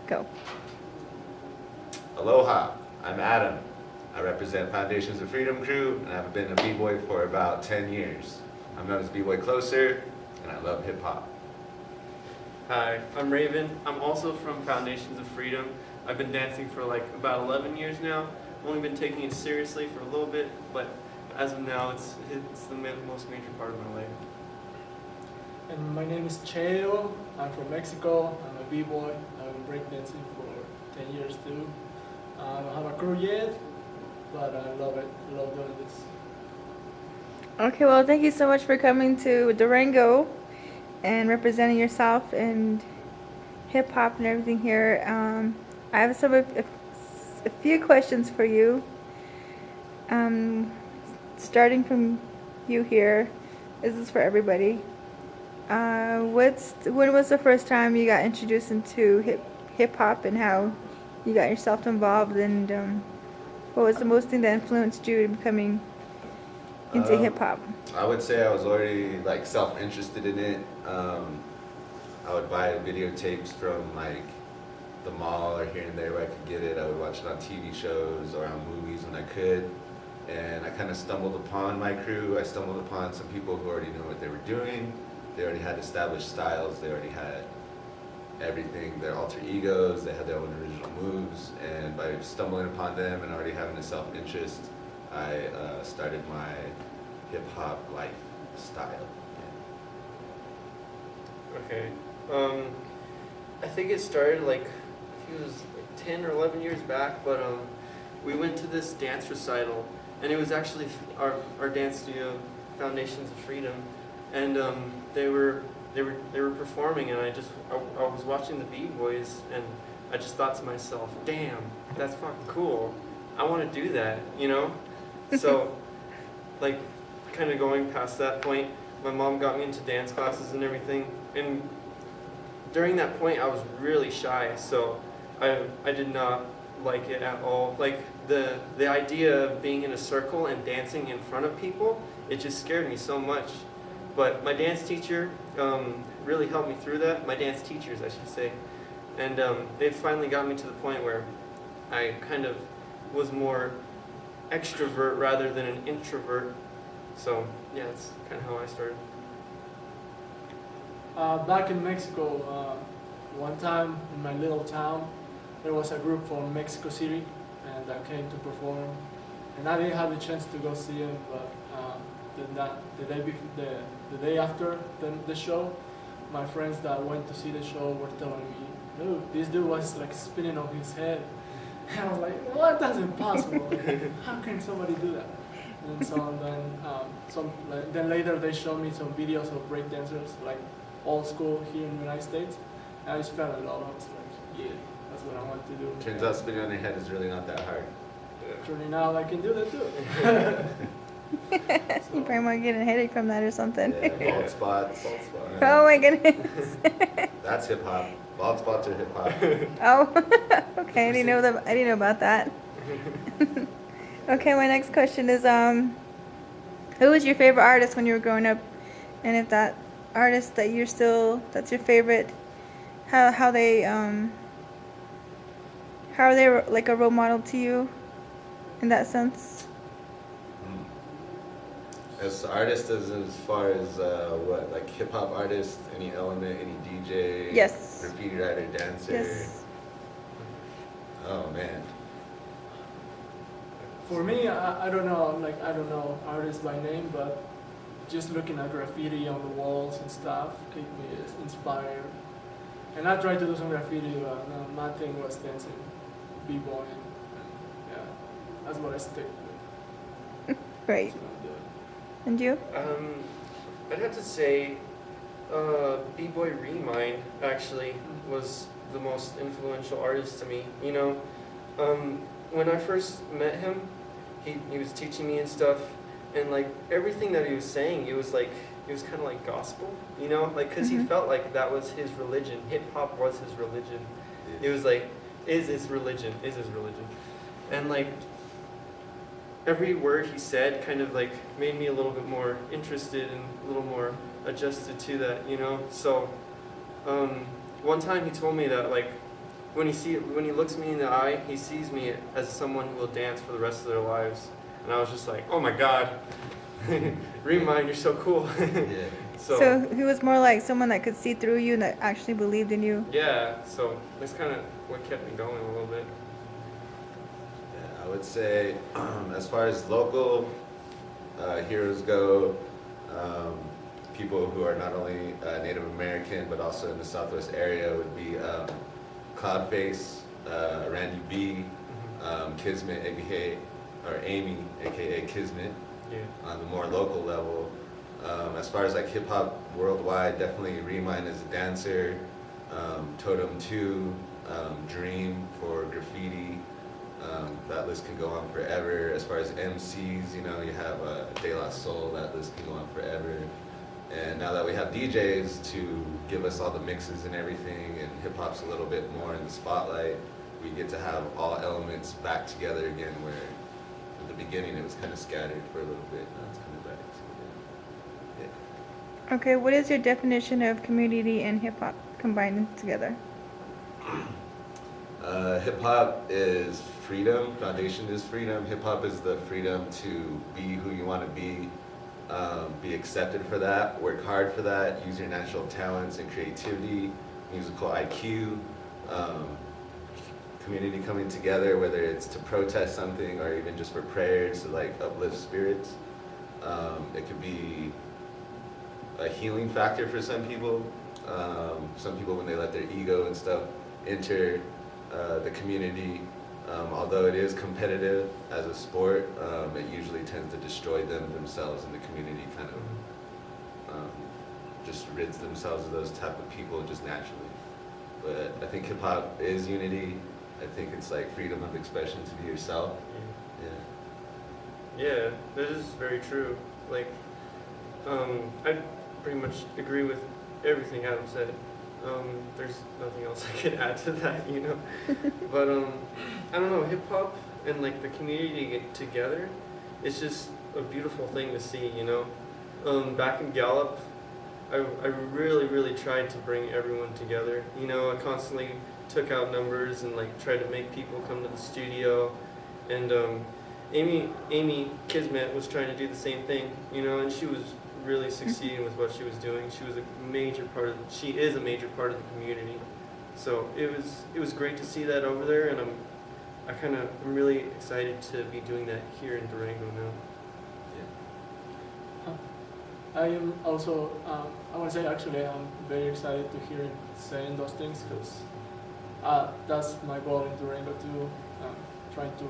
Go. Aloha, I'm Adam. I represent Foundations of Freedom crew, and I've been a B-Boy for about 10 years. I'm known as B-Boy Closer, and I love hip-hop. Hi, I'm Raven. I'm also from Foundations of Freedom. I've been dancing for like about 11 years now. I've only been taking it seriously for a little bit, but as of now, it's the most major part of my life. And my name is Cheo. I'm from Mexico. I'm a b-boy. I've been breakdancing for 10 years too. I don't have a crew yet, but I love it. I love doing this. Okay, well, thank you so much for coming to Durango and representing yourself and hip hop and everything here. I have a few questions for you. Starting from you here, this is for everybody. When was the first time you got introduced into hip hop and how you got yourself involved, and what was the most thing that influenced you in becoming into hip hop? I would say I was already like self-interested in it. I would buy videotapes from like the mall or here and there where I could get it. I would watch it on TV shows or on movies when I could. And I kind of stumbled upon my crew. I stumbled upon some people who already knew what they were doing. They already had established styles. They already had everything, their alter egos. They had their own original moves. And by stumbling upon them and already having a self-interest, I started my hip-hop lifestyle. Okay. I think it started like, I think it was like 10 or 11 years back, but we went to this dance recital, and it was actually our dance studio, Foundations of Freedom, and they were performing, and I was watching the B-Boys, and I just thought to myself, damn, that's fucking cool. I want to do that, you know? So, like, kind of going past that point, my mom got me into dance classes and everything, and during that point I was really shy, so I did not like it at all. Like the idea of being in a circle and dancing in front of people, it just scared me so much. But my dance teacher really helped me through that. My dance teachers, I should say. And they finally got me to the point where I kind of was more extrovert rather than an introvert. So yeah, that's kind of how I started. Back in Mexico, one time in my little town, there was a group from Mexico City, and that came to perform. And I didn't have the chance to go see them, but the day after the show, my friends that went to see the show were telling me, "Look, this dude was like spinning on his head." And I was like, "What? That's impossible! How can somebody do that?" And so then later they showed me some videos of breakdancers, like old school here in the United States. And I just fell in love. I was like, yeah, that's what I want to do. Turns out spinning on your head is really not that hard. Turning out I can do that too. You probably might get a headache from that or something. Yeah, bald spots. Oh my goodness. That's hip hop. Bald spots are hip hop. Oh, okay. I didn't know about that. Okay, my next question is who was your favorite artist when you were growing up, and if that artist that's your favorite, how they like a role model to you in that sense? As artists, as far as what, like hip hop artist, any element, any DJ, Yes. graffiti writer, dancer. Yes. Oh man. For me, I don't know artists by name, but just looking at graffiti on the walls and stuff kept me inspired. And I tried to do some graffiti, but no, nothing was dancing, b-boy. Yeah, that's what I stick with. Great. That's what I'm doing. And you? I'd have to say B-Boy Remind actually was the most influential artist to me. You know, when I first met him, he was teaching me and stuff, and like everything that he was saying, it was kind of like gospel, you know, like because he felt like that was his religion. Hip hop was his religion. It was like is his religion, and like every word he said kind of like made me a little bit more interested and a little more adjusted to that, you know. So one time he told me that like when he looks me in the eye, he sees me as someone who will dance for the rest of their lives. And I was just like, oh my God, Remind, you're so cool. Yeah. So he was more like someone that could see through you and that actually believed in you. Yeah, so that's kind of what kept me going a little bit. Yeah, I would say, as far as local heroes go, people who are not only Native American but also in the Southwest area would be Cloudface, Randy B, Kismet, aka or Amy, aka Kismet. Yeah. On the more local level, as far as like hip hop worldwide, definitely Remind as a dancer, Totem 2, Dream for graffiti. That list can go on forever. As far as MCs, you know, you have De La Soul. That list can go on forever. And now that we have DJs to give us all the mixes and everything, and hip hop's a little bit more in the spotlight, we get to have all elements back together again. Where at the beginning it was kind of scattered for a little bit. Now it's coming back. So, yeah. Okay, what is your definition of community and hip hop combined together? Hip hop is freedom. Foundation is freedom. Hip hop is the freedom to be who you want to be accepted for that, work hard for that, use your natural talents and creativity, musical IQ, community coming together, whether it's to protest something or even just for prayers to like uplift spirits. It could be a healing factor for some people. Some people, when they let their ego and stuff enter the community, although it is competitive as a sport, it usually tends to destroy themselves, and the community kind of just rids themselves of those type of people just naturally. But I think hip hop is unity. I think it's like freedom of expression to be yourself. Yeah. Yeah, that is very true. Like, I pretty much agree with everything Adam said. There's nothing else I could add to that, you know. But I don't know, hip hop and like the community get together, it's just a beautiful thing to see, you know. Back in Gallup, I really tried to bring everyone together. You know, I constantly took out numbers and like tried to make people come to the studio. And Amy Kismet was trying to do the same thing, you know, and she was really succeeding with what she was doing. She is a major part of the community. So it was great to see that over there, and I'm really excited to be doing that here in Durango now. I am also, I want to say actually I'm very excited to hear him saying those things, because that's my goal in Durango too, trying to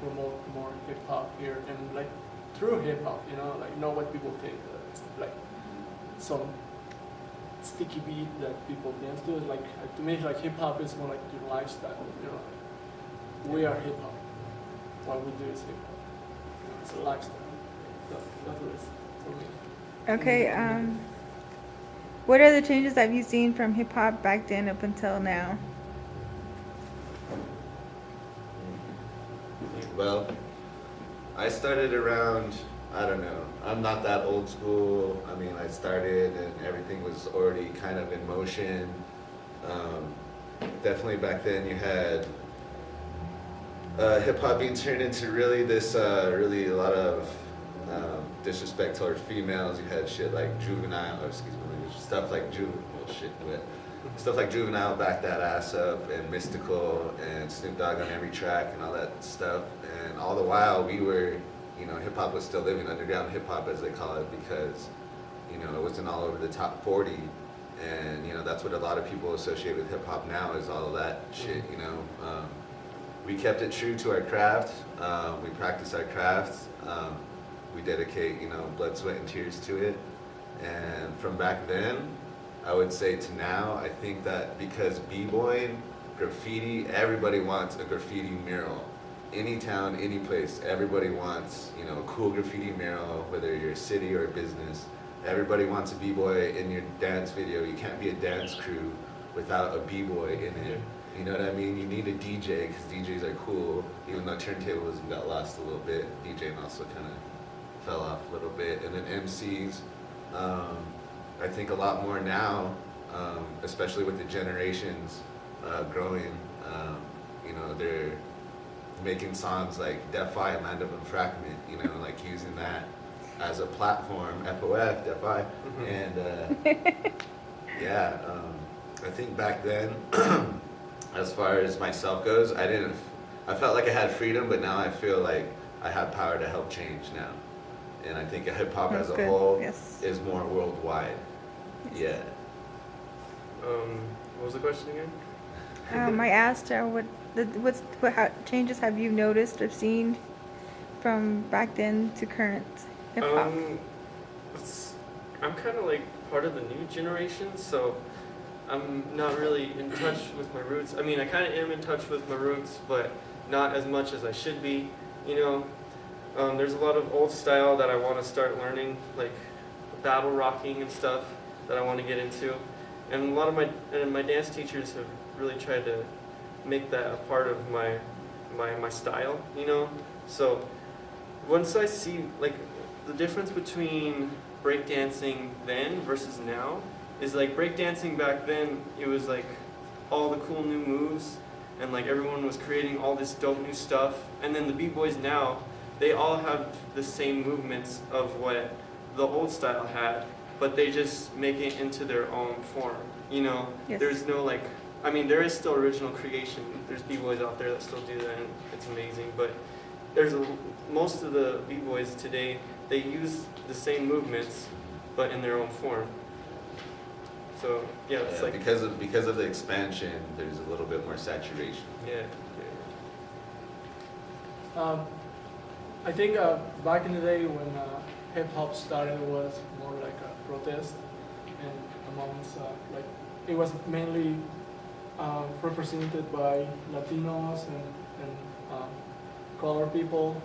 promote more hip hop here, and like through hip hop, you know what people think, it's like some sticky beat that people dance to. It's like, to me, like hip hop is more like your lifestyle, you know. We are hip hop. What we do is hip hop. You know, it's a lifestyle. That's what it is for me. Okay, what are the changes that you've seen from hip hop back then up until now? Well, I started around, I don't know, I'm not that old school. I mean, I started and everything was already kind of in motion. Definitely back then you had hip hop being turned into really this, really a lot of disrespect towards females. You had shit like Juvenile, or excuse me, stuff like stuff like Juvenile backed that ass up, and Mystical and Snoop Dogg on every track and all that stuff. And all the while we were, you know, hip hop was still living, underground hip hop as they call it, because, you know, it wasn't all over the top 40. And, you know, that's what a lot of people associate with hip hop now, is all of that shit, you know. We kept it true to our craft. We practice our crafts. We dedicate, you know, blood, sweat, and tears to it. And from back then, I would say to now, I think that because b-boying, graffiti, everybody wants a graffiti mural. Any town, any place, everybody wants, you know, a cool graffiti mural, whether you're a city or a business. Everybody wants a b-boy in your dance video. You can't be a dance crew without a b-boy in it. You know what I mean? You need a DJ, because DJs are cool, even though turntablism got lost a little bit. DJing also kind of fell off a little bit. And then MCs, I think a lot more now, especially with the generations growing, You know, they're making songs like Defy and Land of Enfragment, you know, like using that as a platform, FOF, Defy. And yeah, I think back then, as far as myself goes, I felt like I had freedom, but now I feel like I have power to help change now. And I think hip hop That's as a good. whole Yes. is more worldwide. Yes. Yeah. What was the question again? I asked her what changes have you noticed or seen from back then to current hip hop? I'm kind of like part of the new generation, so I'm not really in touch with my roots. I mean, I kind of am in touch with my roots, but not as much as I should be. You know, there's a lot of old style that I want to start learning, like battle rocking and stuff that I want to get into. And a lot of my dance teachers have really tried to make that a part of my style, you know? So once I see like the difference between breakdancing then versus now is like breakdancing back then, it was like all the cool new moves and like everyone was creating all this dope new stuff. And then the B-boys now, they all have the same movements of what the old style had, but they just make it into their own form, you know? Yes. There's no like, I mean, there is still original creation. There's B-boys out there that still do that, and it's amazing. But most of the B-boys today, they use the same movements, but in their own form. So yeah, it's like because of the expansion, there's a little bit more saturation. yeah. I think back in the day when hip hop started, it was more like a protest, and amongst like it was mainly represented by Latinos and colored people,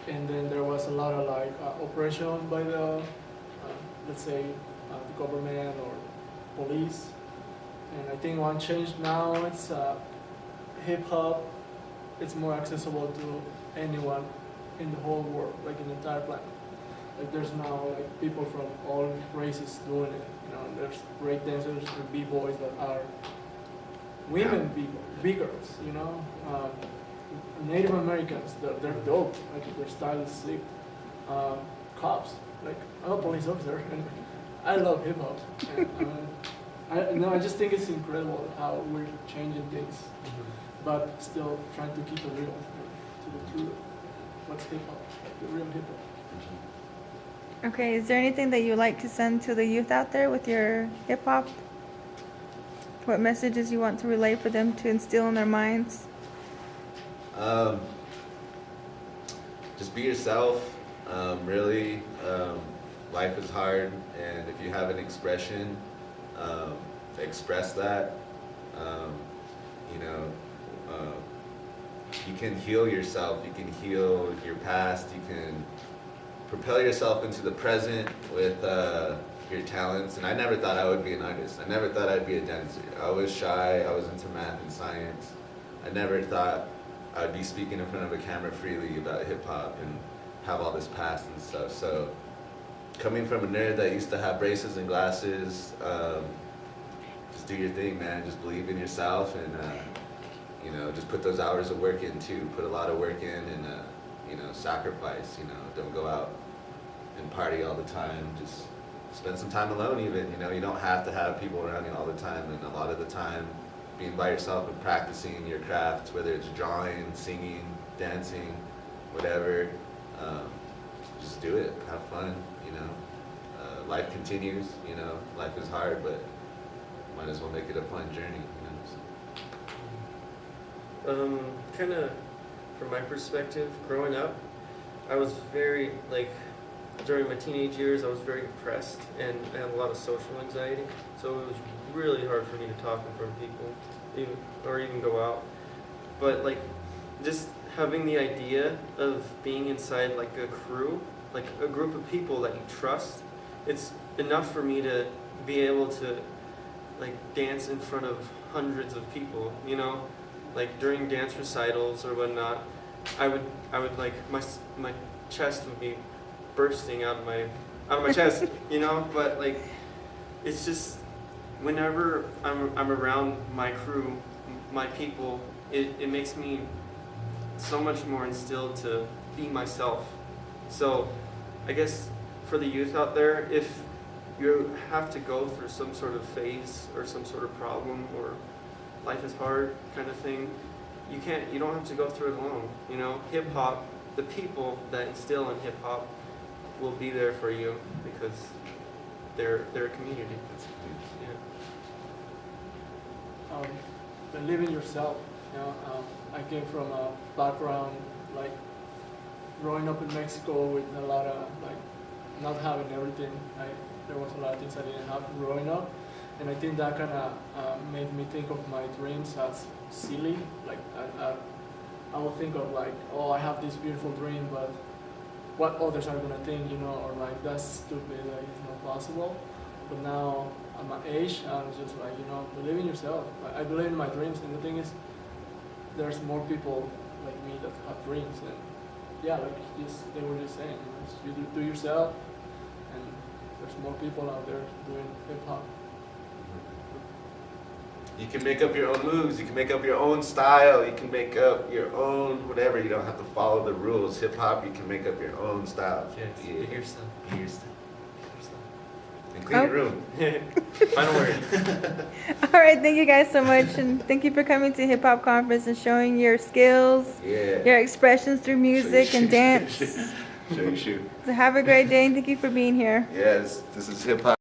and then there was a lot of like oppression by the let's say the government or police. And I think one change now, it's hip hop. It's more accessible to anyone in the whole world, like in the entire planet. Like there's now like people from all races doing it. You know, there's break dancers, there's b-boys that are women b-girls. You know, Native Americans, they're dope. Like their style is sick. Cops, like I'm a police officer, and I love hip hop. I just think it's incredible how we're changing things, but still trying to keep it real, to the truth. What's hip hop? Like the real hip hop. Okay, is there anything that you like to send to the youth out there with your hip hop? What messages you want to relay for them to instill in their minds? Just be yourself. Really, life is hard, and if you have an expression, express that. You know, you can heal yourself. You can heal your past. You can propel yourself into the present with your talents. And I never thought I would be an artist. I never thought I'd be a dancer. I was shy. I was into math and science. I never thought I would be speaking in front of a camera freely about hip hop and have all this past and stuff. So coming from a nerd that used to have braces and glasses, just do your thing, man. Just believe in yourself, and you know, just put those hours of work in too. Put a lot of work in, and you know, sacrifice. You know, don't go out and party all the time. Just spend some time alone. Even, you know, you don't have to have people around you all the time. And a lot of the time, being by yourself and practicing your craft, whether it's drawing, singing, dancing, whatever. Just do it. Have fun. You know, life continues. You know, life is hard, but might as well make it a fun journey. You know. So. Kind of, from my perspective, growing up, I was very like during my teenage years, I was very depressed and I had a lot of social anxiety. So it was really hard for me to talk in front of people, even go out. But like, just having the idea of being inside like a crew, like a group of people that you trust, it's enough for me to be able to like dance in front of hundreds of people, you know, like during dance recitals or whatnot. I would like my chest would be bursting out of my chest, you know. But like, it's just whenever I'm around my crew, my people, it makes me so much more instilled to be myself. So I guess for the youth out there, if you have to go through some sort of phase or some sort of problem or life is hard kind of thing, you don't have to go through it alone. You know, hip hop, the people that instill in hip hop will be there for you because they're a community. Yeah. Believe in yourself. You know, I came from a background like growing up in Mexico with a lot of like not having everything. There was a lot of things I didn't have growing up, and I think that kind of made me think of my dreams as silly. Like I would think of like, oh, I have this beautiful dream, but what others are gonna think, you know, or like that's stupid, like it's not possible. But now at my age, I'm just like, you know, believe in yourself. I believe in my dreams, and the thing is, there's more people like me that have dreams, and yeah, like they were just saying, you know, you do yourself, and there's more people out there doing hip hop. You can make up your own moves. You can make up your own style. You can make up your own whatever. You don't have to follow the rules. Hip hop, you can make up your own style. Yes. Yeah. Be yourself. Be yourself. And clean your room. Final word. All right, thank you guys so much, and thank you for coming to Hip Hop Conference and showing your skills, Yeah. your expressions through music and dance. Show you shoot. So have a great day, and thank you for being here. Yes, this is hip hop.